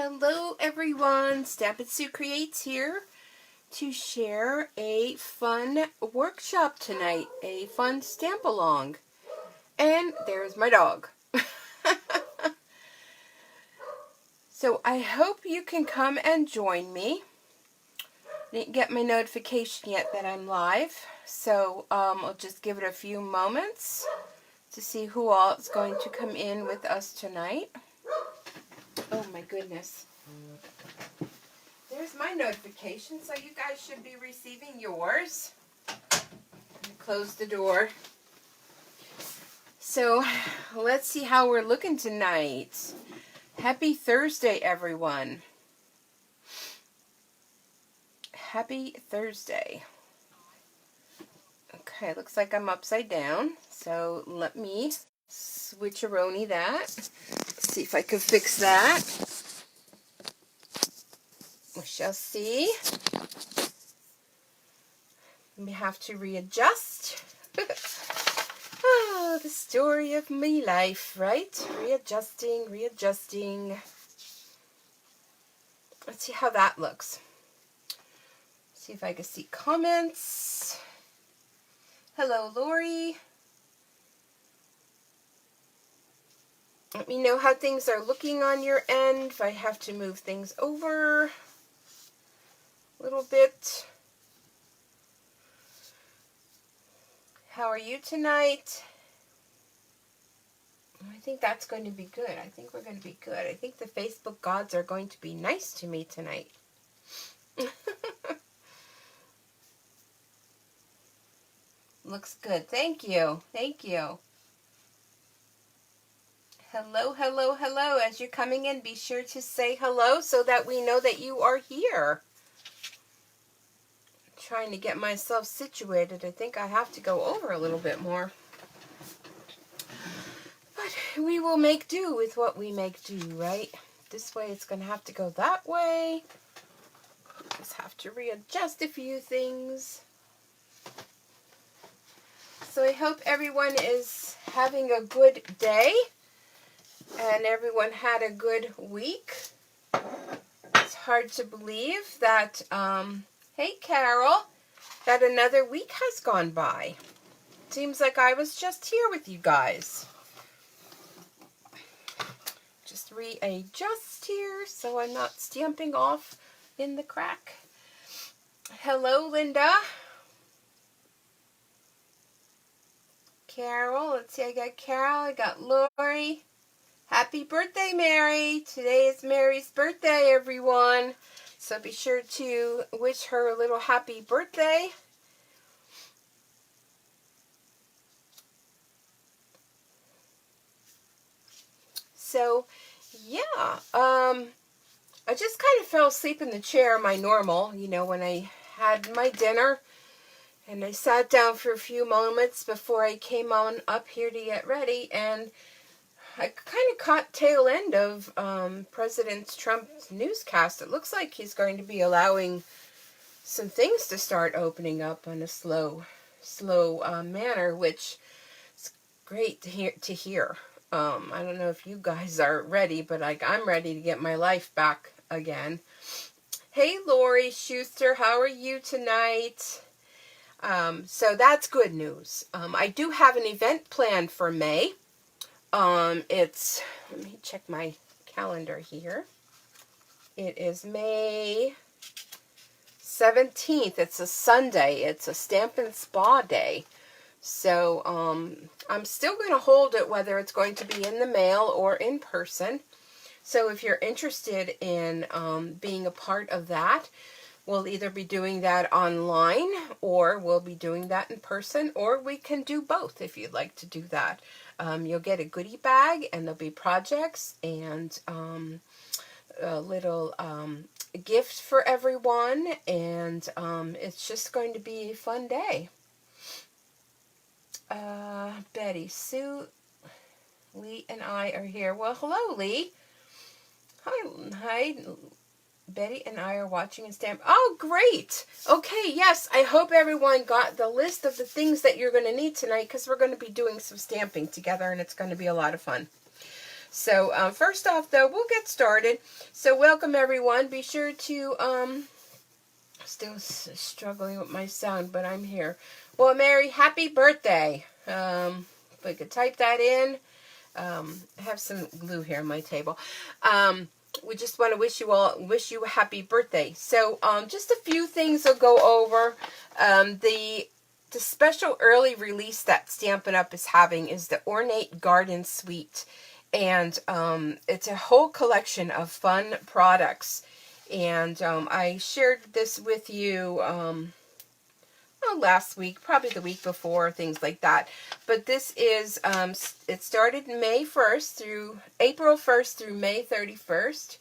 Hello everyone, Stampin' Sue Creates here to share a fun workshop tonight, a fun stamp along. And there's my dog. So I hope you can come and join me. Didn't get my notification yet that I'm live, so I'll just give it a few moments to see who all is going to come in with us tonight. Oh my goodness. There's my notification, so you guys should be receiving yours. Close the door. So let's see how we're looking tonight. Happy Thursday, everyone. Happy Thursday. Okay, looks like I'm upside down, so let me switcheroni that. Let's see if I can fix that. We shall see. We have to readjust. Oh, the story of my life, right? Readjusting. Let's see how that looks. See if I can see comments. Hello, Lori. Let me know how things are looking on your end, if I have to move things over a little bit. How are you tonight? I think that's going to be good. I think we're going to be good. I think the Facebook gods are going to be nice to me tonight. Looks good. Thank you. Thank you. Hello, hello, hello. As you're coming in, be sure to say hello so that we know that you are here. I'm trying to get myself situated. I think I have to go over a little bit more. But we will make do with what we make do, right? This way it's going to have to go that way. Just have to readjust a few things. So I hope everyone is having a good day. And everyone had a good week. It's hard to believe that, hey Carol, that another week has gone by. Seems like I was just here with you guys. Just readjust here so I'm not stamping off in the crack. Hello, Linda. Carol, let's see, I got Carol, I got Lori. Happy birthday, Mary. Today is Mary's birthday, everyone. So be sure to wish her a little happy birthday. So, yeah. I just kind of fell asleep in the chair, my normal, you know, when I had my dinner. And I sat down for a few moments before I came on up here to get ready. And I kind of caught tail end of President Trump's newscast. It looks like he's going to be allowing some things to start opening up in a slow manner, which is great to hear. I don't know if you guys are ready, but I'm ready to get my life back again. Hey, Lori Schuster, how are you tonight? So that's good news. I do have an event planned for May. Let me check my calendar here. It is May 17th. It's a Sunday. It's a Stampin' Spa day. So, I'm still going to hold it whether it's going to be in the mail or in person. So if you're interested in being a part of that, we'll either be doing that online or we'll be doing that in person, or we can do both if you'd like to do that. You'll get a goodie bag and there'll be projects and a little gift for everyone, and it's just going to be a fun day. Betty Sue, Lee and I are here. Well, hello, Lee. Hi. Betty and I are watching and stamp. Oh, great. Okay, yes, I hope everyone got the list of the things that you're going to need tonight, because we're going to be doing some stamping together, and it's going to be a lot of fun. So first off, though, we'll get started. So welcome, everyone. Be sure to, still struggling with my sound, but I'm here. Well, Mary, happy birthday. If I could type that in. I have some glue here on my table. We just want to wish you a happy birthday. So just a few things I'll go over. The special early release that Stampin' Up! Is having is the Ornate Garden Suite. And it's a whole collection of fun products. And I shared this with you last week, probably the week before, things like that. But this is, it started May 1st through April 1st through May 31st.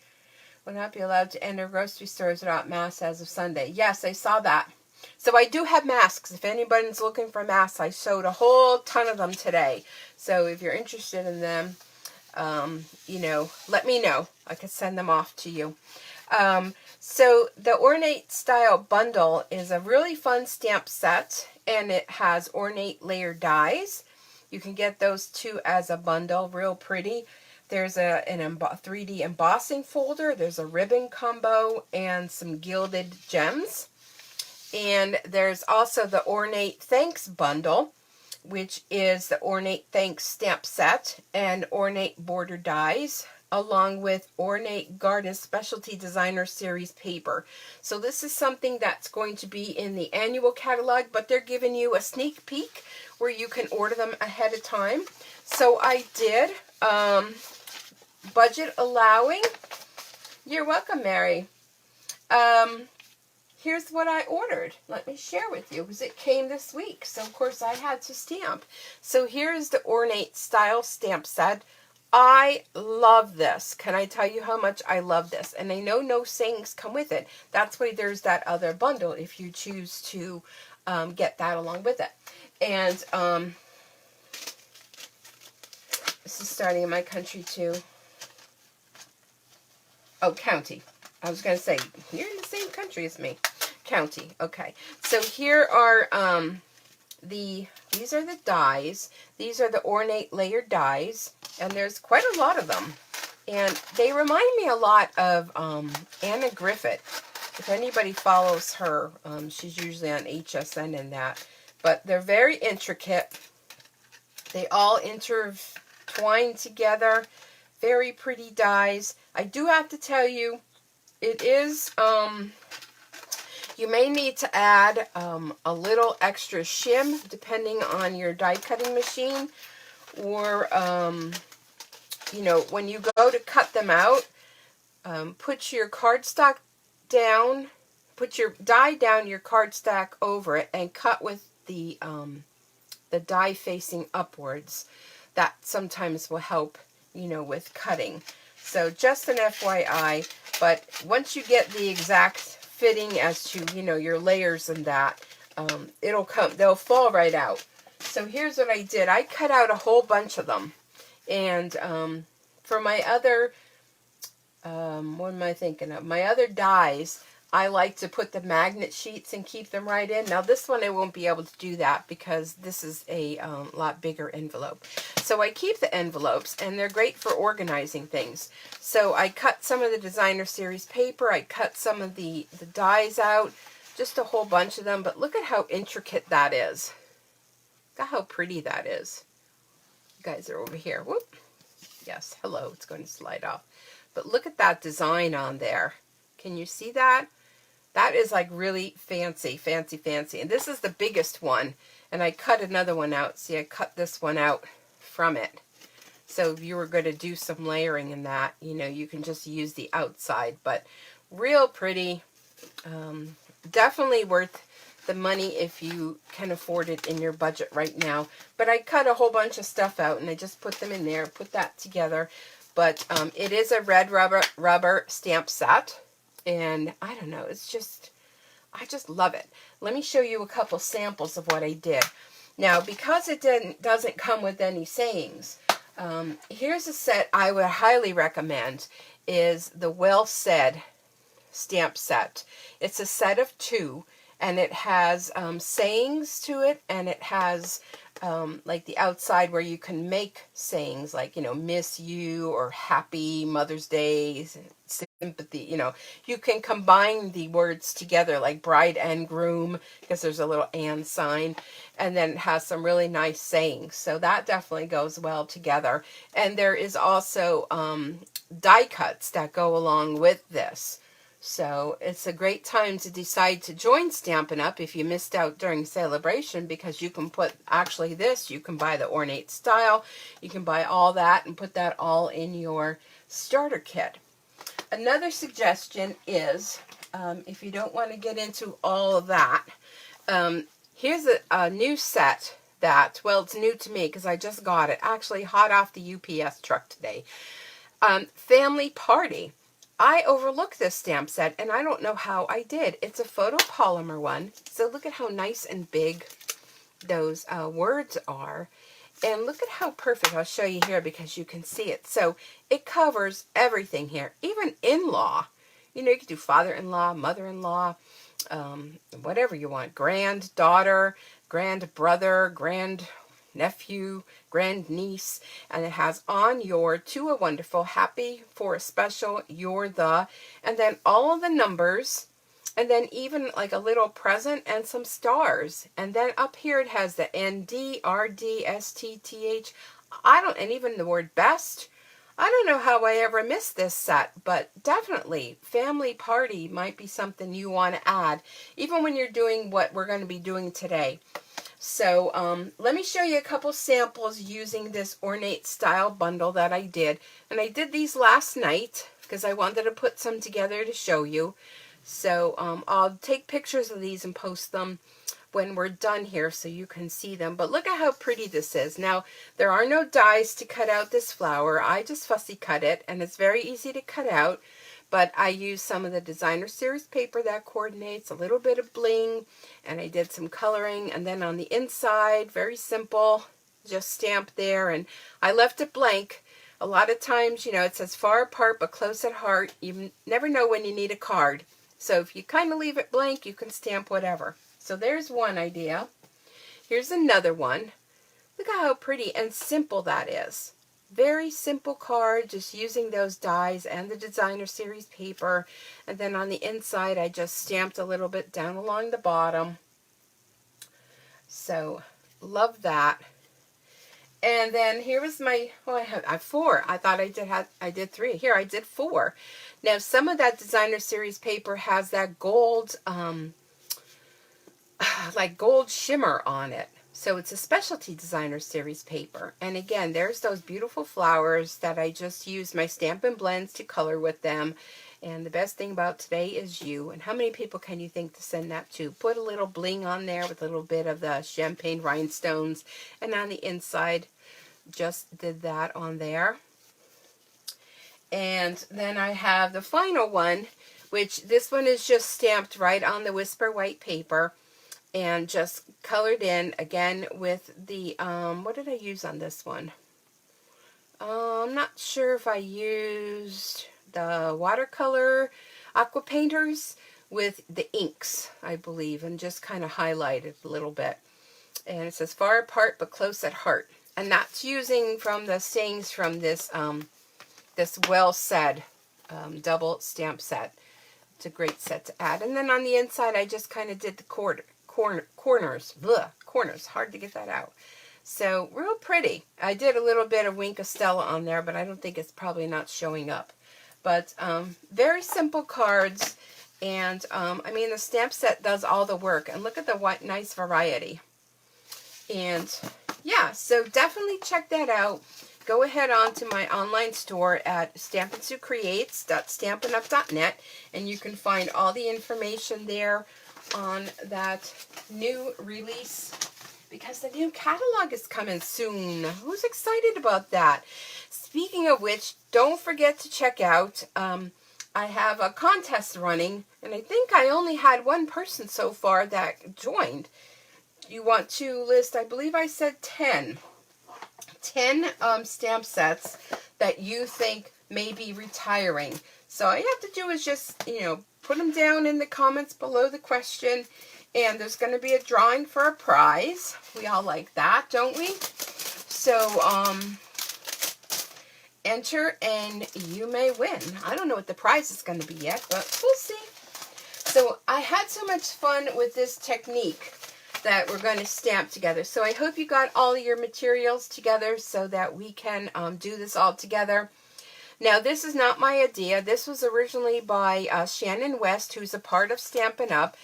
Will not be allowed to enter grocery stores without masks as of Sunday. Yes, I saw that. So I do have masks. If anybody's looking for masks, I showed a whole ton of them today. So if you're interested in them, let me know. I could send them off to you. So the Ornate Style Bundle is a really fun stamp set, and it has ornate layered dies. You can get those two as a bundle, real pretty. There's an 3D embossing folder, there's a ribbon combo, and some gilded gems. And there's also the Ornate Thanks Bundle, which is the Ornate Thanks stamp set and ornate border dies, along with Ornate Garden Specialty Designer Series paper. So this is something that's going to be in the annual catalog, but they're giving you a sneak peek where you can order them ahead of time. So I did, budget allowing. You're welcome, Mary. Here's what I ordered. Let me share with you, because it came this week. So, of course, I had to stamp. So here's the Ornate Style stamp set. I love this. Can I tell you how much I love this? And I know no sayings come with it. That's why there's that other bundle if you choose to get that along with it. And this is starting in my country too. Oh, county. I was going to say, you're in the same country as me. County. Okay. So here are these are the dies. These are the ornate layered dies, and there's quite a lot of them. And they remind me a lot of Anna Griffith. If anybody follows her, she's usually on HSN and that. But they're very intricate. They all intertwine together. Very pretty dies. I do have to tell you, it is, you may need to add a little extra shim depending on your die cutting machine, or, when you go to cut them out, put your cardstock down, put your die down, your cardstock over it, and cut with the die facing upwards. That sometimes will help, with cutting. So just an FYI, but once you get the exact fitting as to, your layers and that, they'll fall right out. So here's what I did. I cut out a whole bunch of them. And for my other, what am I thinking of? My other dies, I like to put the magnet sheets and keep them right in. Now this one I won't be able to do that because this is a lot bigger envelope. So I keep the envelopes, and they're great for organizing things. So I cut some of the Designer Series paper. I cut some of the dies out, just a whole bunch of them. But look at how intricate that is. Look at how pretty that is. You guys are over here. Whoop. Yes, hello. It's going to slide off. But look at that design on there. Can you see that? That is like really fancy, fancy, fancy. And this is the biggest one. And I cut another one out. See, I cut this one out from it. So if you were going to do some layering in that, you can just use the outside. But real pretty. Definitely worth the money if you can afford it in your budget right now. But I cut a whole bunch of stuff out, and I just put them in there, put that together. But it is a red rubber stamp set. And I don't know, I just love it. Let me show you a couple samples of what I did. Now, because it doesn't come with any sayings, here's a set I would highly recommend, is the Well Said stamp set. It's a set of 2, and it has sayings to it, and it has like the outside where you can make sayings like, you know, miss you or happy Mother's Day, sympathy, you know, you can combine the words together like bride and groom because there's a little and sign, and then it has some really nice sayings. So that definitely goes well together. And there is also die cuts that go along with this. So it's a great time to decide to join Stampin' Up! If you missed out during celebration, because you can put, actually this, you can buy the ornate style, you can buy all that and put that all in your starter kit. Another suggestion is, if you don't want to get into all of that, here's a new set that, well, it's new to me because I just got it, actually hot off the UPS truck today. Family Party. I overlooked this stamp set, and I don't know how I did. It's a photopolymer one, so look at how nice and big those words are. And look at how perfect. I'll show you here because you can see it. So it covers everything here, even in-law. You know, you could do father-in-law, mother-in-law, whatever you want. Granddaughter, grandbrother, grandnephew, grandniece. And it has on your to a wonderful, happy for a special, you're the, and then all of the numbers. And then even like a little present and some stars. And then up here it has the ND, RD, STTH. And even the word best. I don't know how I ever missed this set, but definitely Family Party might be something you want to add, even when you're doing what we're going to be doing today. So let me show you a couple samples using this ornate style bundle that I did. And I did these last night because I wanted to put some together to show you. So I'll take pictures of these and post them when we're done here so you can see them. But look at how pretty this is. Now, there are no dies to cut out this flower. I just fussy cut it, and it's very easy to cut out. But I used some of the designer series paper that coordinates, a little bit of bling, and I did some coloring. And then on the inside, very simple, just stamp there. And I left it blank. A lot of times, you know, it says far apart but close at heart. You never know when you need a card. So if you kind of leave it blank, you can stamp whatever. So there's one idea. Here's another one. Look at how pretty and simple that is. Very simple card, just using those dies and the designer series paper. And then on the inside, I just stamped a little bit down along the bottom. So, love that. And then here was my, oh, I have 4. I thought I did 3. Here, I did 4. Now, some of that designer series paper has that gold, like gold shimmer on it. So it's a specialty designer series paper. And again, there's those beautiful flowers that I just used my Stampin' Blends to color with them. And the best thing about today is you. And how many people can you think to send that to? Put a little bling on there with a little bit of the champagne rhinestones. And on the inside, just did that on there. And then I have the final one, which this one is just stamped right on the Whisper white paper. And just colored in, again, with the, what did I use on this one? I'm not sure if I used the watercolor aqua painters with the inks, I believe, and just kind of highlighted a little bit. And it says far apart but close at heart. And that's using from the sayings from this, this Well Said double stamp set. It's a great set to add. And then on the inside, I just kind of did the corners. Corners. Hard to get that out. So, real pretty. I did a little bit of Wink of Stella on there, but I don't think it's probably not showing up. But, very simple cards. And, I mean, the stamp set does all the work. And look at the nice variety. And, yeah, so definitely check that out. Go ahead on to my online store at stampinsucreates.stampinup.net, and you can find all the information there on that new release, because the new catalog is coming soon. Who's excited about that? Speaking of which, don't forget to check out, I have a contest running, and I think I only had one person so far that joined. You want to list, I believe I said 10 stamp sets that you think may be retiring. So all you have to do is just, you know, put them down in the comments below the question, And there's going to be a drawing for a prize. We all like that, don't we? So, enter and you may win. I don't know what the prize is going to be yet, but we'll see. So I had so much fun with this technique that we're going to stamp together. So I hope you got all of your materials together so that we can do this all together. Now, this is not my idea. This was originally by Shannon West, who's a part of Stampin' Up.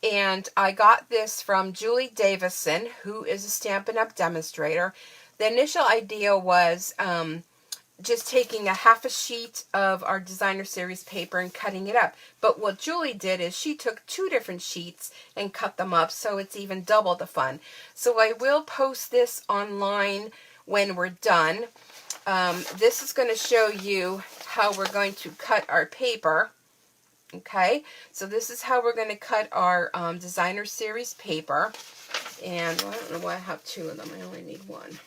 And I got this from Julie Davison, who is a Stampin' Up demonstrator. The initial idea was just taking a half a sheet of our designer series paper and cutting it up. But what Julie did is she took 2 different sheets and cut them up, so it's even double the fun. So I will post this online when we're done. This is going to show you how we're going to cut our paper. Okay, so this is how we're going to cut our designer series paper. And well, I don't know why I have 2 of them. I only need 1.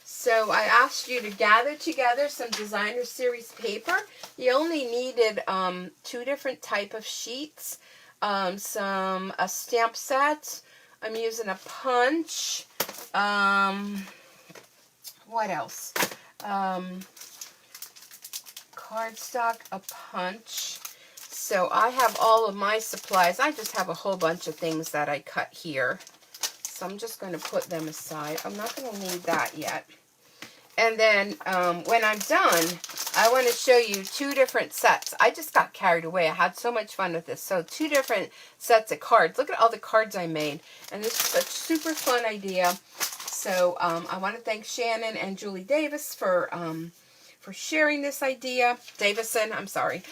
So I asked you to gather together some designer series paper. You only needed 2 different type of sheets, a stamp set. I'm using a punch. What else? Cardstock, a punch. So I have all of my supplies. I just have a whole bunch of things that I cut here. So I'm just going to put them aside. I'm not going to need that yet. And then when I'm done, I want to show you 2 different sets. I just got carried away. I had so much fun with this. So 2 different sets of cards. Look at all the cards I made. And this is such a super fun idea. So I want to thank Shannon and Julie Davis for sharing this idea. Davison, I'm sorry.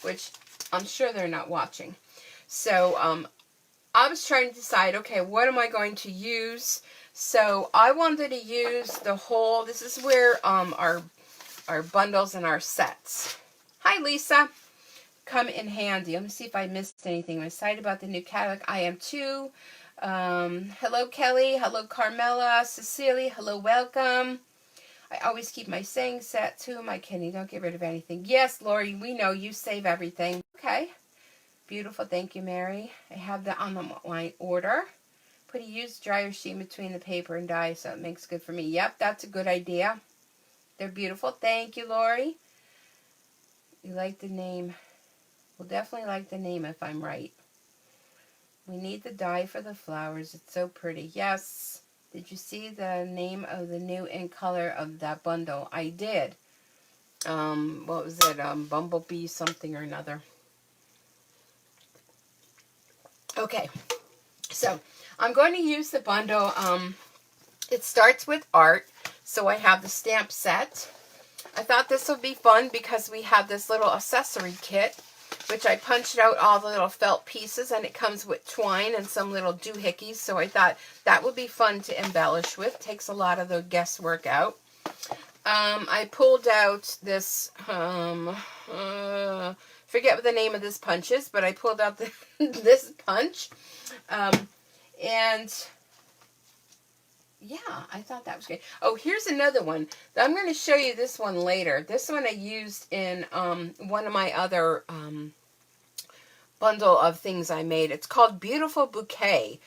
Which I'm sure they're not watching. So I was trying to decide, okay, what am I going to use? So I wanted to use the whole, this is where our bundles and our sets. Hi, Lisa. Come in handy. Let me see if I missed anything. I'm excited about the new catalog. I am too. Hello, Kelly. Hello, Carmela. Cecilia. Hello, welcome. I always keep my saying set too. My Kenny, don't get rid of anything. Yes, Lori, we know you save everything. Okay. Beautiful. Thank you, Mary. I have that on my order. Put a used dryer sheet between the paper and die so it makes good for me. Yep, that's a good idea. They're beautiful. Thank you, Lori. You like the name. We'll definitely like the name if I'm right. We need the die for the flowers. It's so pretty. Yes. Did you see the name of the new in color of that bundle? I did. What was it? Bumblebee something or another. Okay. So, I'm going to use the bundle. It starts with art. So, I have the stamp set. I thought this would be fun because we have this little accessory kit, which I punched out all the little felt pieces, and it comes with twine and some little doohickeys, so I thought that would be fun to embellish with. Takes a lot of the guesswork out. I pulled out this, forget what the name of this punch is, but I pulled out this punch, and yeah, I thought that was great. Oh, here's another one. I'm going to show you this one later. This one I used in one of my other bundle of things I made. It's called Beautiful Bouquet.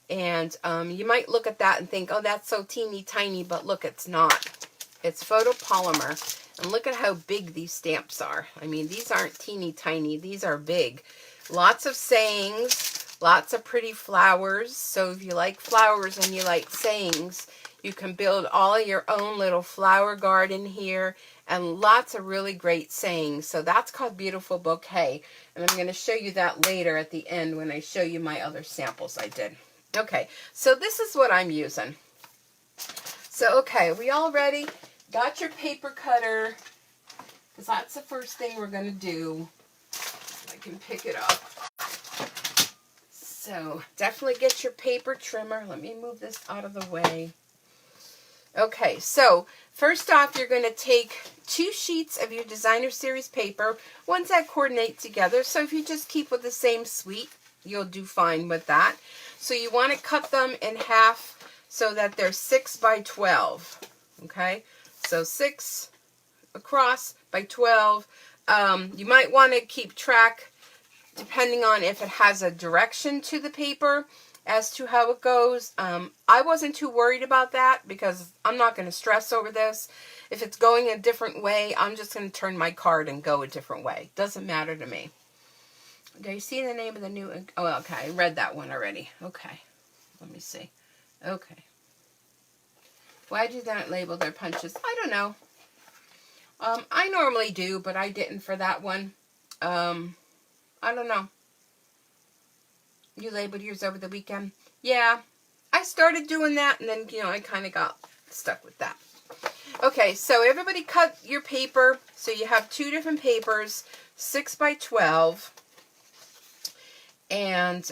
And you might look at that and think, oh, that's so teeny tiny, but look, it's not. It's photopolymer. And look at how big these stamps are. I mean, these aren't teeny tiny. These are big. Lots of sayings. Lots of pretty flowers. So if you like flowers and you like sayings, you can build all of your own little flower garden here. And lots of really great sayings. So that's called Beautiful Bouquet. And I'm going to show you that later at the end when I show you my other samples I did. Okay, so this is what I'm using. So, okay, we all ready? Got your paper cutter, because that's the first thing we're going to do. I can pick it up. So, definitely get your paper trimmer. Let me move this out of the way. Okay, so, first off, you're going to take 2 sheets of your designer series paper, ones that coordinate together. So, if you just keep with the same suite, you'll do fine with that. So, you want to cut them in half so that they're 6 by 12. Okay, so 6 across by 12. You might want to keep track depending on if it has a direction to the paper as to how it goes. I wasn't too worried about that because I'm not going to stress over this. If it's going a different way, I'm just going to turn my card and go a different way. Doesn't matter to me. Okay, you see the name of the new... Oh, okay, I read that one already. Okay, let me see. Okay. Why do they not label their punches? I don't know. I normally do, but I didn't for that one. I don't know. You labeled yours over the weekend? Yeah, I started doing that, and then, you know, I kind of got stuck with that. Okay, so everybody cut your paper. So you have 2 different papers, 6 by 12. And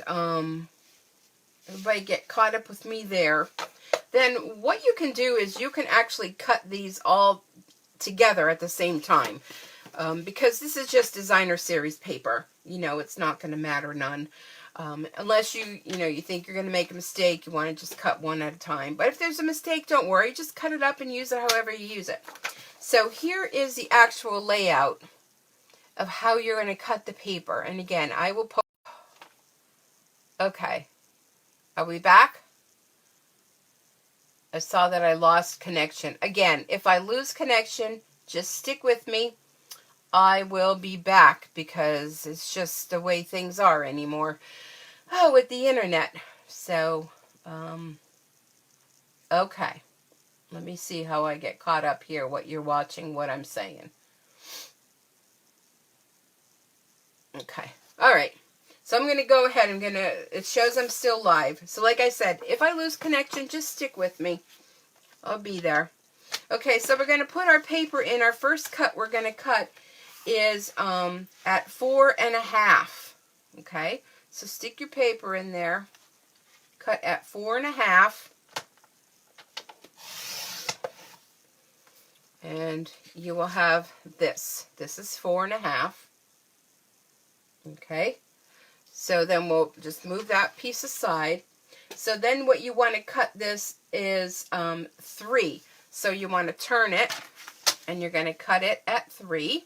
everybody get caught up with me there. Then what you can do is you can actually cut these all together at the same time. Because this is just designer series paper. You know, it's not going to matter none. Unless you think you're going to make a mistake, you want to just cut one at a time. But if there's a mistake, don't worry. Just cut it up and use it however you use it. So here is the actual layout of how you're going to cut the paper. And again, I will post. Okay. Are we back? I saw that I lost connection. Again, if I lose connection, just stick with me. I will be back because it's just the way things are anymore. Oh, with the internet. So, okay. Let me see how I get caught up here, what you're watching, what I'm saying. Okay. All right. So I'm going to go ahead. It shows I'm still live. So like I said, if I lose connection, just stick with me. I'll be there. Okay, so we're going to put our paper in. Our first cut we're going to cut is at 4.5. Okay, so stick your paper in there. Cut at 4.5. And you will have this. This is 4.5. Okay. So then we'll just move that piece aside. So then what you want to cut this is 3. So you want to turn it, and you're going to cut it at 3.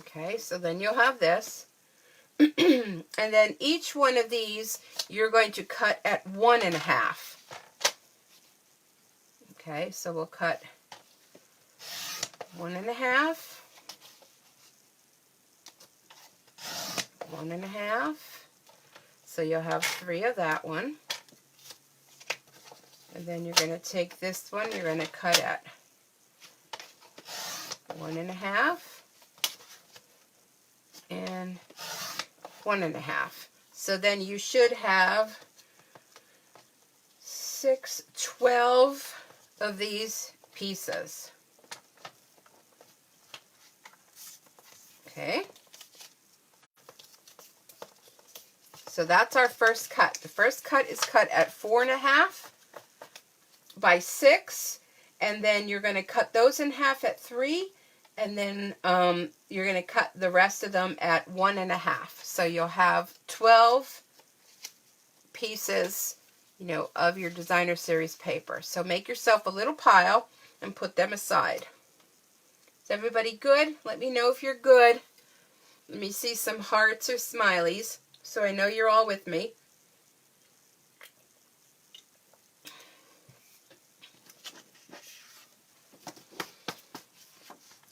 Okay, so then you'll have this. And then each one of these, you're going to cut at 1.5. Okay, so we'll cut 1.5. 1.5. So you'll have 3 of that one. And then you're going to take this one, you're going to cut at 1.5 and 1.5. So then you should have 12 of these pieces. Okay. So that's our first cut. The first cut is cut at 4.5 by 6, and then you're going to cut those in half at 3, and then you're going to cut the rest of them at 1.5. So you'll have 12 pieces, you know, of your designer series paper. So make yourself a little pile and put them aside. Is everybody good? Let me know if you're good. Let me see some hearts or smileys, so I know you're all with me.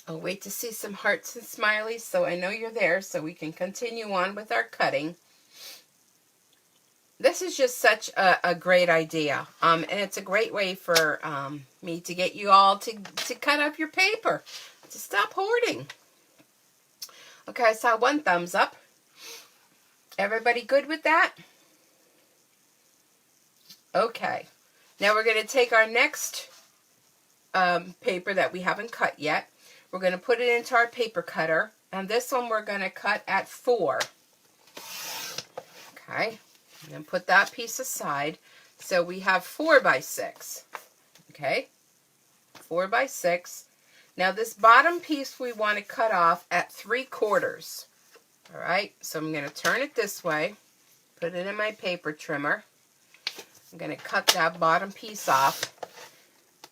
I'll wait to see some hearts and smileys so I know you're there so we can continue on with our cutting. This is just such a great idea. And it's a great way for me to get you all to cut up your paper, to stop hoarding. Okay, I saw 1 thumbs up. Everybody good with that? Okay. Now we're going to take our next paper that we haven't cut yet. We're going to put it into our paper cutter. And this one we're going to cut at 4. Okay. And then put that piece aside. So we have 4 by 6. Okay. 4 by 6. Now this bottom piece we want to cut off at 3/4. All right. So I'm going to turn it this way. Put it in my paper trimmer. I'm going to cut that bottom piece off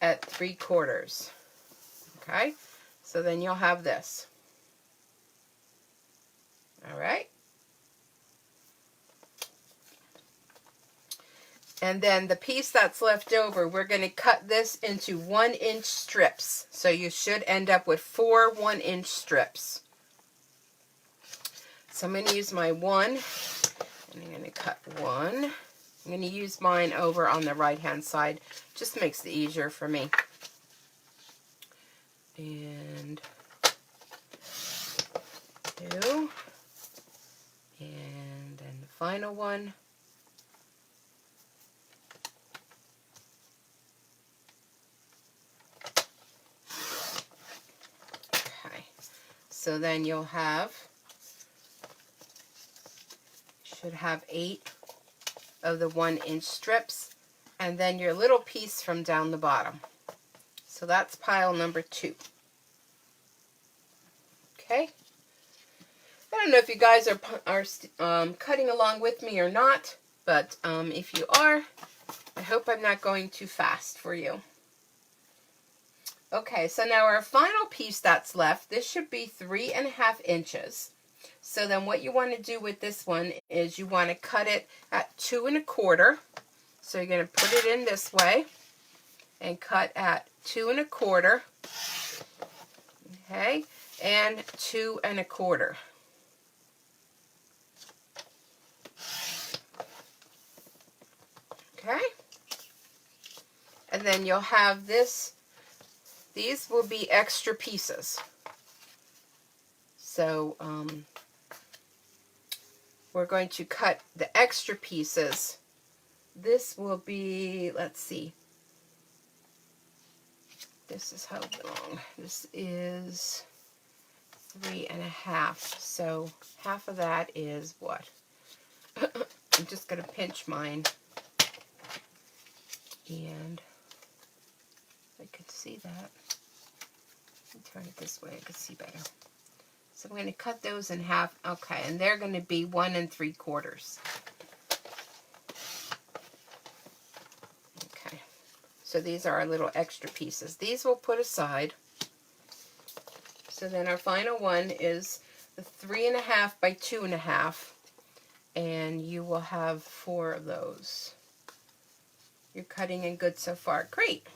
at 3/4. Okay. So then you'll have this. All right. And then the piece that's left over, we're going to cut this into 1-inch strips. So you should end up with 4 1-inch strips. So I'm going to use my 1, and I'm going to cut 1. I'm going to use mine over on the right-hand side. Just makes it easier for me. And 2. And then the final one. Okay. So then you'll have, should have 8 of the 1-inch strips, and then your little piece from down the bottom. So that's pile number 2. Okay. I don't know if you guys are cutting along with me or not, but if you are, I hope I'm not going too fast for you. Okay, so now our final piece that's left, this should be 3.5 inches. So then what you want to do with this one is you want to cut it at 2 1/4. So you're going to put it in this way and cut at 2 1/4. Okay, and 2 1/4. Okay, and then you'll have this, these will be extra pieces. So we're going to cut the extra pieces. This will be, let's see, this is how long, this is 3.5, so half of that is what? I'm just going to pinch mine. And I could see that. Let me turn it this way, I can see better. So I'm going to cut those in half. Okay, and they're going to be 1 3/4. Okay, so these are our little extra pieces. These we'll put aside. So then our final one is the 3.5 by 2.5, and you will have 4 of those. You're cutting in good so far. Great.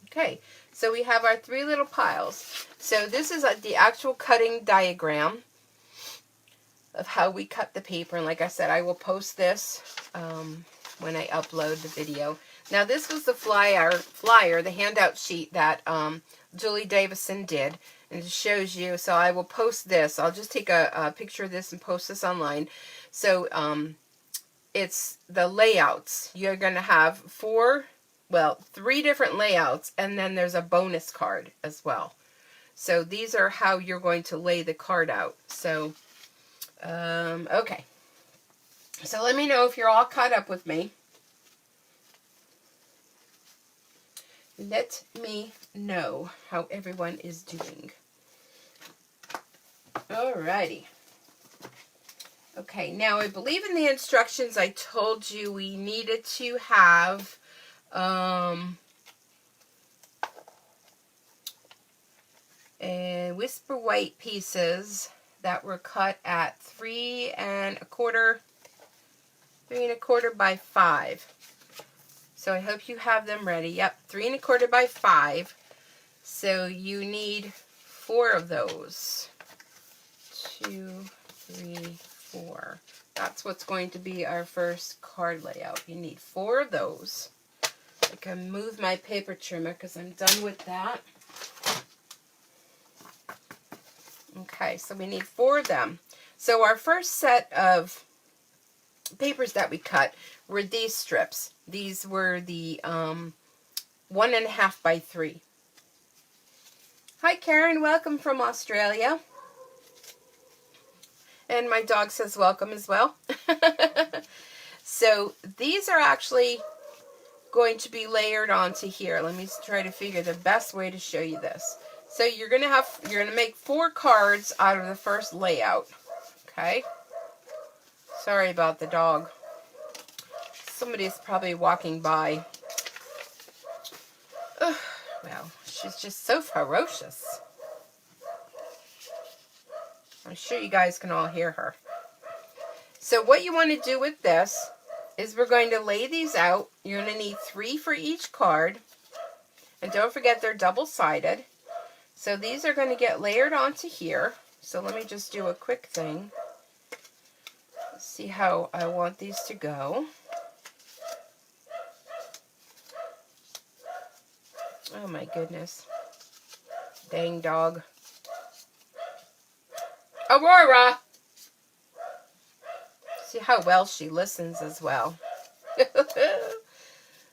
Okay, so we have our 3 little piles. So this is the actual cutting diagram of how we cut the paper. And like I said, I will post this when I upload the video. Now this was the flyer, the handout sheet that Julie Davison did. And it shows you, so I will post this. I'll just take a picture of this and post this online. So it's the layouts. You're going to have 3 different layouts, and then there's a bonus card as well. So these are how you're going to lay the card out. So, okay. So let me know if you're all caught up with me. Let me know how everyone is doing. Alrighty. Okay, now I believe in the instructions I told you we needed to have whisper white pieces that were cut at 3 1/4 by 5. So I hope you have them ready. Yep, 3 1/4 by 5. So you need 4 of those. 2, 3, 4. That's what's going to be our first card layout. You need 4 of those. I can move my paper trimmer because I'm done with that. Okay, so we need 4 of them. So our first set of papers that we cut were these strips. These were the 1.5 by 3. Hi Karen, welcome from Australia. And my dog says welcome as well. So these are actually going to be layered onto here. Let me try to figure the best way to show you this. So you're gonna make 4 cards out of the first layout. Okay. Sorry about the dog. Somebody's probably walking by. Ugh, well, she's just so ferocious. I'm sure you guys can all hear her. So what you want to do with this is we're going to lay these out. You're going to need 3 for each card. And don't forget they're double-sided. So these are going to get layered onto here. So let me just do a quick thing. See how I want these to go. Oh my goodness. Dang dog. Aurora! See how well she listens as well.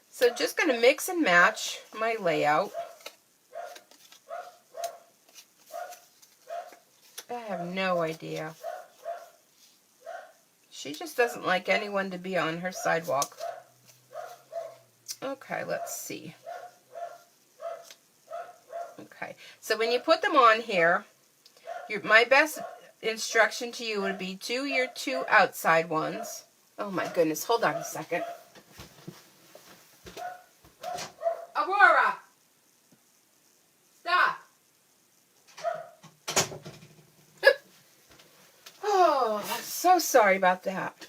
So just going to mix and match my layout. I have no idea. She just doesn't like anyone to be on her sidewalk. Okay, let's see. Okay, so when you put them on here, my best instruction to you would be do your 2 outside ones. Oh my goodness, hold on a second. Aurora! Stop! Oh, I'm so sorry about that.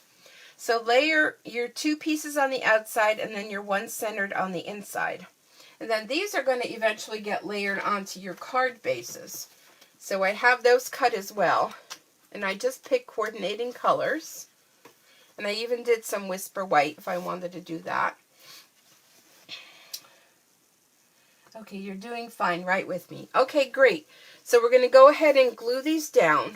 So layer your 2 pieces on the outside and then your 1 centered on the inside. And then these are going to eventually get layered onto your card bases. So I have those cut as well. And I just picked coordinating colors. And I even did some whisper white if I wanted to do that. Okay, you're doing fine right with me. Okay, great. So we're going to go ahead and glue these down.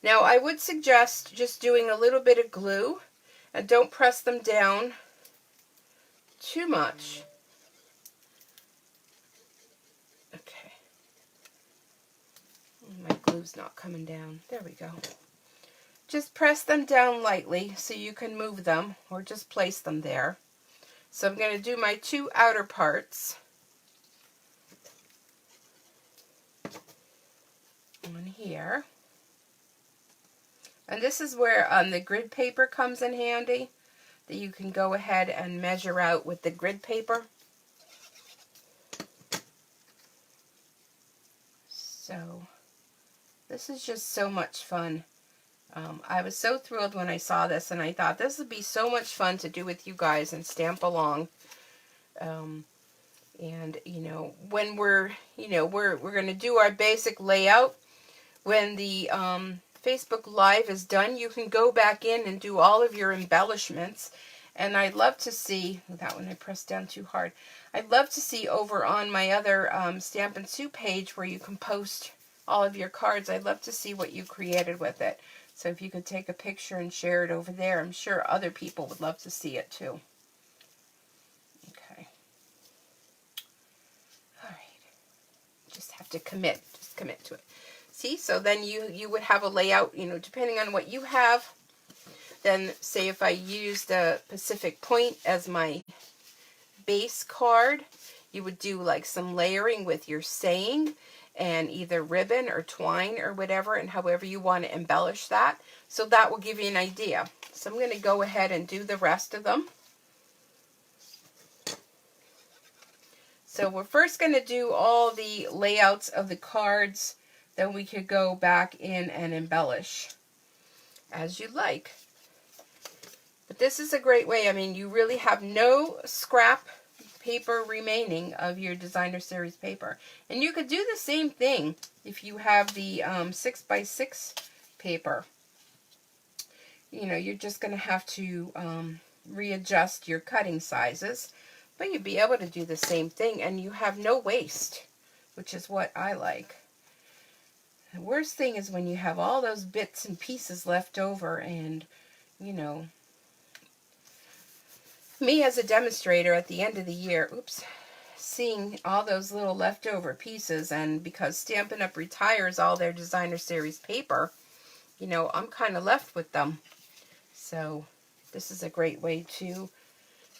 Now I would suggest just doing a little bit of glue. And don't press them down too much. Okay. My glue's not coming down. There we go. Just press them down lightly so you can move them or just place them there. So I'm going to do my 2 outer parts. One here. And this is where the grid paper comes in handy, that you can go ahead and measure out with the grid paper. So this is just so much fun. I was so thrilled when I saw this, and I thought this would be so much fun to do with you guys and stamp along. And you know, when we're going to do our basic layout, when the Facebook Live is done, you can go back in and do all of your embellishments. And I'd love to see, that one I pressed down too hard. I'd love to see over on my other Stampin' Sue page where you can post all of your cards. I'd love to see what you created with it. So if you could take a picture and share it over there, I'm sure other people would love to see it too. Okay. All right. Just have to commit. Just commit to it. See, so then you would have a layout, you know, depending on what you have. Then, say if I use the Pacific Point as my base card, you would do like some layering with your saying and either ribbon or twine or whatever, and however you want to embellish that. So that will give you an idea. So I'm going to go ahead and do the rest of them. So we're first going to do all the layouts of the cards. Then we could go back in and embellish as you like. But this is a great way. I mean, you really have no scrap paper remaining of your designer series paper. And you could do the same thing if you have the 6x6 paper. You know, you're just going to have to readjust your cutting sizes. But you'd be able to do the same thing, and you have no waste, which is what I like. The worst thing is when you have all those bits and pieces left over, and, you know, me as a demonstrator at the end of the year, seeing all those little leftover pieces, and because Stampin' Up! Retires all their designer series paper, you know, I'm kind of left with them. So this is a great way to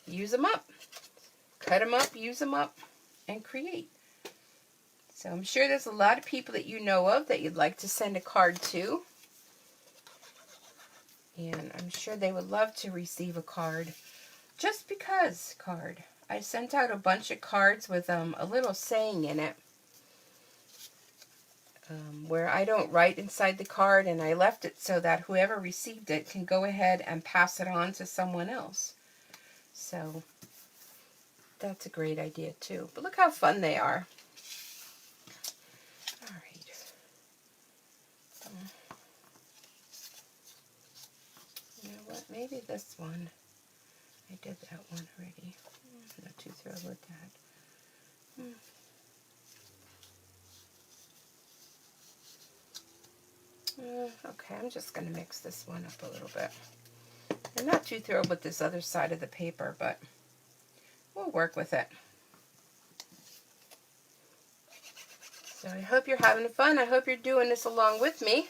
use them up. Cut them up, use them up, and create. So I'm sure there's a lot of people that you know of that you'd like to send a card to. And I'm sure they would love to receive a card. Just because card. I sent out a bunch of cards with a little saying in it. where I don't write inside the card, and I left it so that whoever received it can go ahead and pass it on to someone else. So that's a great idea too. But look how fun they are. All right. You know what? Maybe this one. I did that one already. I'm not too thrilled with that. Okay, I'm just going to mix this one up a little bit. I'm not too thrilled with this other side of the paper, but we'll work with it. So I hope you're having fun. I hope you're doing this along with me.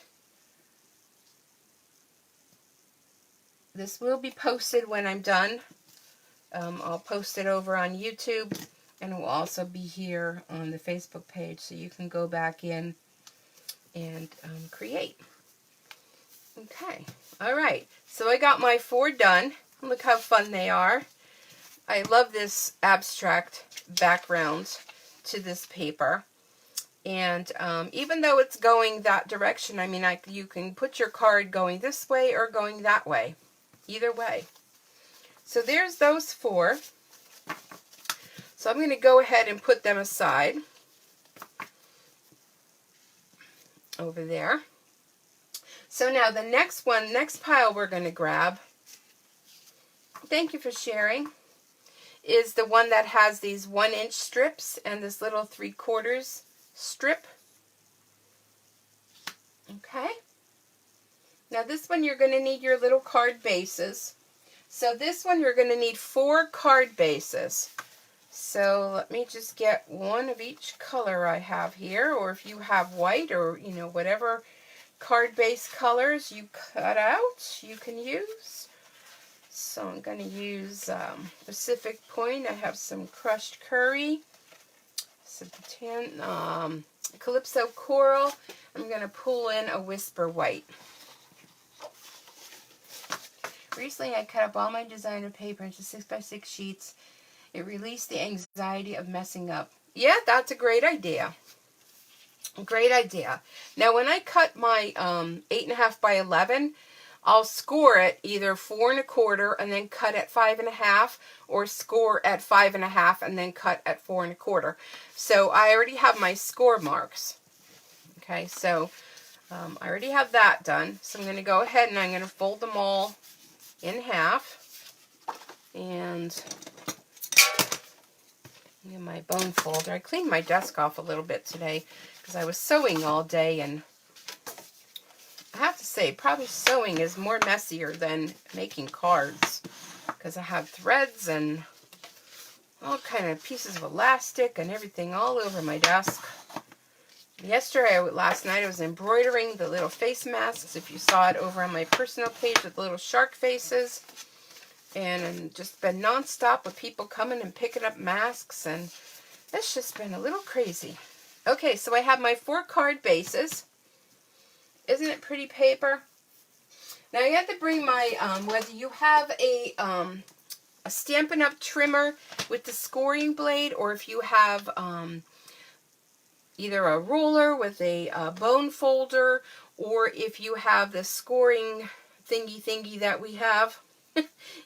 This will be posted when I'm done. I'll post it over on YouTube, and it will also be here on the Facebook page, so you can go back in and create. Okay, all right, so I got my 4 done. Look how fun they are. I love this abstract background to this paper. And even though it's going that direction, I mean, you can put your card going this way or going that way. Either way. So there's those 4. So I'm going to go ahead and put them aside over there. So now the next pile we're going to grab, thank you for sharing, is the one that has these 1-inch strips and this little 3/4 strip. Okay. Now this one you're going to need your little card bases. So this one you're going to need 4 card bases. So let me just get one of each color I have here, or if you have white or, you know, whatever card base colors you cut out, you can use. So I'm going to use Pacific Point. I have some crushed curry, some Calypso Coral. I'm going to pull in a Whisper White. Recently, I cut up all my designer paper into 6x6 sheets. It released the anxiety of messing up. Yeah, that's a great idea. Great idea. Now, when I cut my 8.5 by 11, I'll score it either 4 1/4 and then cut at 5 1/2, or score at 5 1/2 and then cut at 4 1/4. So I already have my score marks. Okay, so I already have that done. So I'm going to go ahead and I'm going to fold them all in half. And in my bone folder, I cleaned my desk off a little bit today because I was sewing all day, and I have to say, probably sewing is more messier than making cards because I have threads and all kind of pieces of elastic and everything all over my desk. Last night I was embroidering the little face masks, if you saw it over on my personal page, with little shark faces. And just been non-stop with people coming and picking up masks, and it's just been a little crazy. Okay, so I have my 4 card bases. Isn't it pretty paper? Now you have to bring my, whether you have a Stampin' Up! Trimmer with the scoring blade, or if you have either a ruler with a bone folder, or if you have the scoring thingy that we have.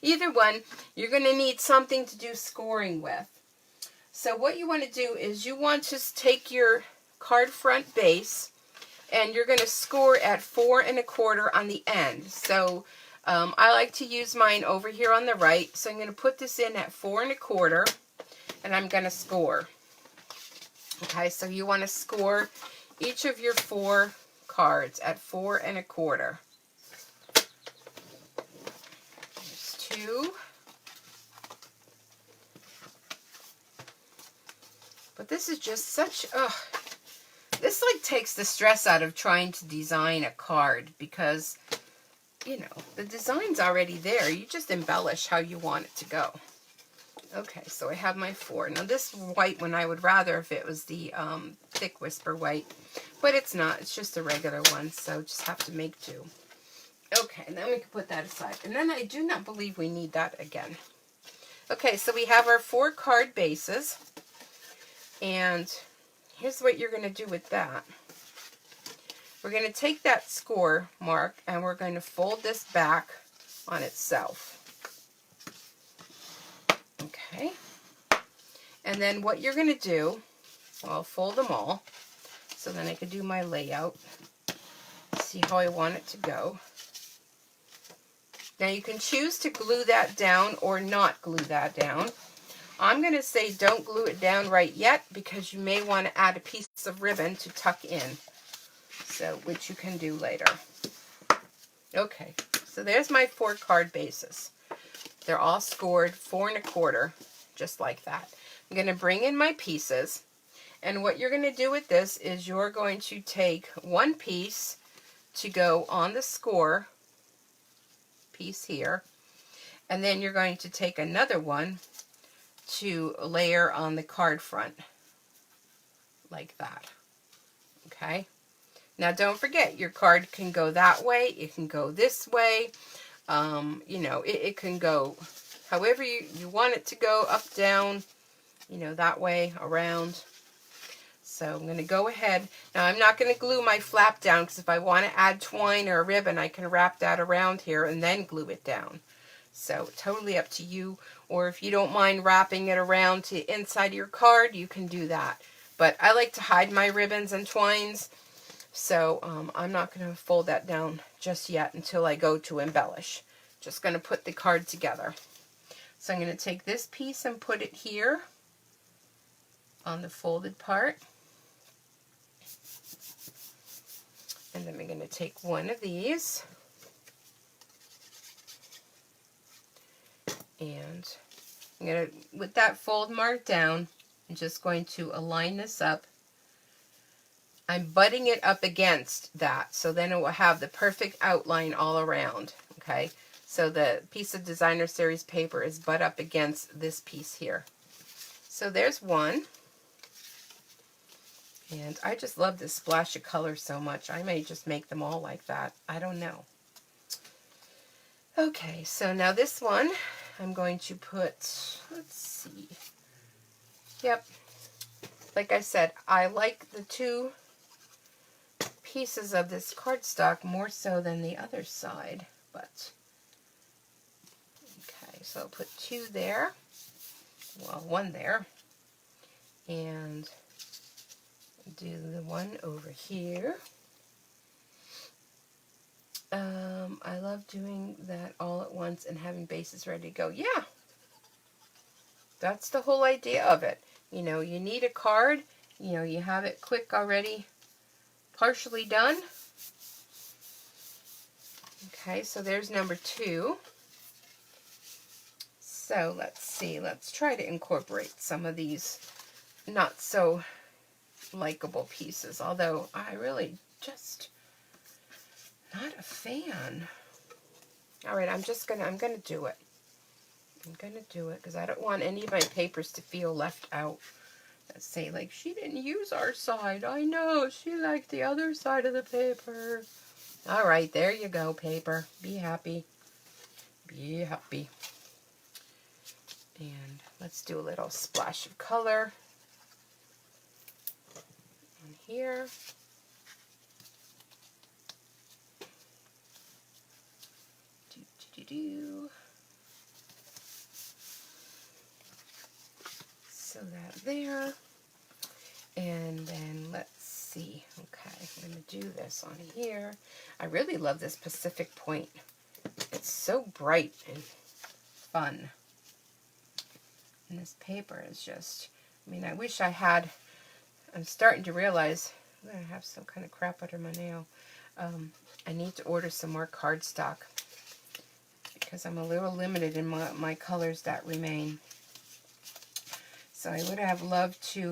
Either one, you're going to need something to do scoring with. So what you want to do is you want to take your card front base, and you're going to score at 4 1/4 on the end. So I like to use mine over here on the right. So I'm going to put this in at 4 1/4, and I'm going to score. Okay, so you want to score each of your 4 cards at 4 1/4. 2. But this is just such, this like takes the stress out of trying to design a card, because, you know, the design's already there. You just embellish how you want it to go. Okay, so I have my 4. Now this white one I would rather if it was the thick Whisper White, but it's not. It's just a regular one, so just have to make do. Okay, and then we can put that aside. And then I do not believe we need that again. Okay, so we have our 4 card bases. And here's what you're going to do with that. we're going to take that score mark and we're going to fold this back on itself. Okay. And then what you're going to do, I'll fold them all so then I can do my layout. See how I want it to go. Now you can choose to glue that down or not glue that down. I'm going to say don't glue it down right yet because you may want to add a piece of ribbon to tuck in. So, which you can do later. Okay, so there's my 4 card bases. They're all scored 4 1/4, just like that. I'm going to bring in my pieces, and what you're going to do with this is you're going to take one piece to go on the score piece here, and then you're going to take another one to layer on the card front, like that. Okay? Now don't forget, your card can go that way, it can go this way, you know, it can go however you want it to go, up, down, you know, that way, around. So I'm going to go ahead. Now I'm not going to glue my flap down because if I want to add twine or a ribbon, I can wrap that around here and then glue it down. So totally up to you. Or if you don't mind wrapping it around to inside your card, you can do that. But I like to hide my ribbons and twines. So I'm not going to fold that down just yet until I go to embellish. Just going to put the card together. So I'm going to take this piece and put it here on the folded part. And then I'm going to take one of these and I'm going to, with that fold mark down, I'm just going to align this up. I'm butting it up against that, so then it will have the perfect outline all around, okay? So the piece of Designer Series paper is butt up against this piece here. So there's one. And I just love this splash of color so much. I may just make them all like that. I don't know. Okay, so now this one, I'm going to put, let's see. Yep. Like I said, I like the 2 pieces of this cardstock more so than the other side. But, okay, so I'll put 2 there. Well, 1 there. And do the one over here. I love doing that all at once and having bases ready to go. Yeah, that's the whole idea of it. You know, you need a card, you know, you have it quick already, partially done. Okay, so there's number 2. So let's see, let's try to incorporate some of these not so likable pieces, although I really just not a fan. All right, I'm gonna do it. I'm gonna do it because I don't want any of my papers to feel left out. Let's say, like, she didn't use our side. I know, she liked the other side of the paper. All right, there you go, paper. Be happy. Be happy. And let's do a little splash of color on here. So that there. And then let's see. Okay, I'm going to do this on here. I really love this Pacific Point. It's so bright and fun. And this paper is just, I mean, I wish I had, I'm starting to realize, I'm going to have some kind of crap under my nail. I need to order some more cardstock because I'm a little limited in my colors that remain. So I would have loved to